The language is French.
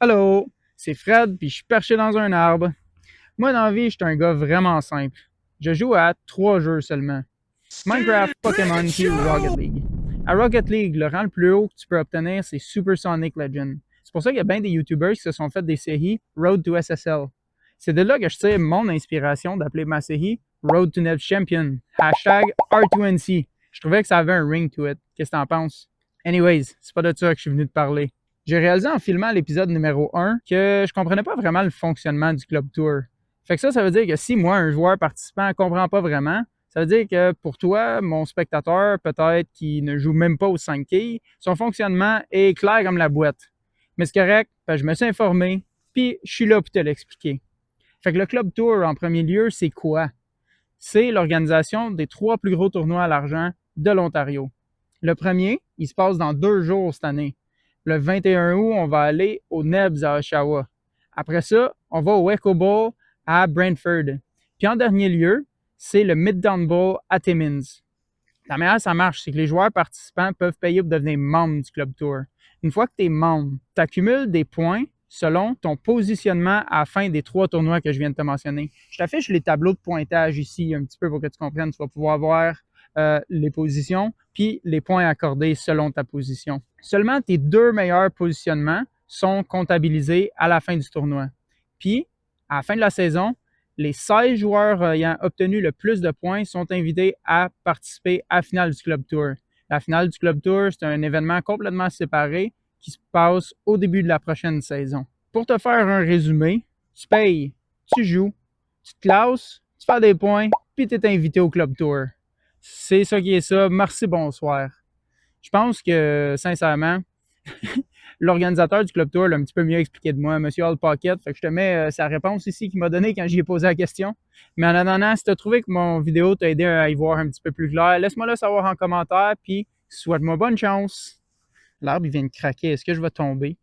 Allô, c'est Fred, puis je suis perché dans un arbre. Moi, dans la vie, je suis un gars vraiment simple. Je joue à 3 jeux seulement. Minecraft, Pokémon, puis Rocket League. À Rocket League, le rang le plus haut que tu peux obtenir, c'est Super Sonic Legend. C'est pour ça qu'il y a bien des YouTubers qui se sont fait des séries Road to SSL. C'est de là que je tire mon inspiration d'appeler ma série Road to Next Champion. Hashtag R2NC. Je trouvais que ça avait un ring to it. Qu'est-ce que t'en penses? Anyways, c'est pas de ça que je suis venu te parler. J'ai réalisé en filmant l'épisode numéro 1 que je comprenais pas vraiment le fonctionnement du Club Tour. Fait que ça veut dire que si moi, un joueur participant, ne comprend pas vraiment, ça veut dire que pour toi, mon spectateur, peut-être qui ne joue même pas aux 5 quilles, son fonctionnement est clair comme la boîte. Mais c'est correct, je me suis informé, puis je suis là pour te l'expliquer. Fait que le Club Tour, en premier lieu, c'est quoi? C'est l'organisation des 3 plus gros tournois à l'argent de l'Ontario. Le premier, il se passe dans 2 jours cette année. Le 21 août, on va aller au Nebs à Oshawa. Après ça, on va au Echo Bowl à Brantford. Puis en dernier lieu, c'est le Midtown Bowl à Timmins. La manière ça marche, c'est que les joueurs participants peuvent payer pour devenir membre du Club Tour. Une fois que tu es membre, tu accumules des points selon ton positionnement à la fin des 3 tournois que je viens de te mentionner. Je t'affiche les tableaux de pointage ici un petit peu pour que tu comprennes. Tu vas pouvoir voir les positions puis les points accordés selon ta position. Seulement tes 2 meilleurs positionnements sont comptabilisés à la fin du tournoi. Puis, à la fin de la saison, les 16 joueurs ayant obtenu le plus de points sont invités à participer à la finale du Club Tour. La finale du Club Tour, c'est un événement complètement séparé qui se passe au début de la prochaine saison. Pour te faire un résumé, tu payes, tu joues, tu te classes, tu fais des points, puis tu es invité au Club Tour. C'est ça qui est ça. Merci, bonsoir. Je pense que, sincèrement, l'organisateur du Club Tour l'a un petit peu mieux expliqué de moi, M. All Pocket. Fait que je te mets sa réponse ici qu'il m'a donnée quand j'y ai posé la question. Mais en attendant, si tu as trouvé que mon vidéo t'a aidé à y voir un petit peu plus clair, laisse-moi le savoir en commentaire, puis souhaite-moi bonne chance. L'arbre, il vient de craquer. Est-ce que je vais tomber?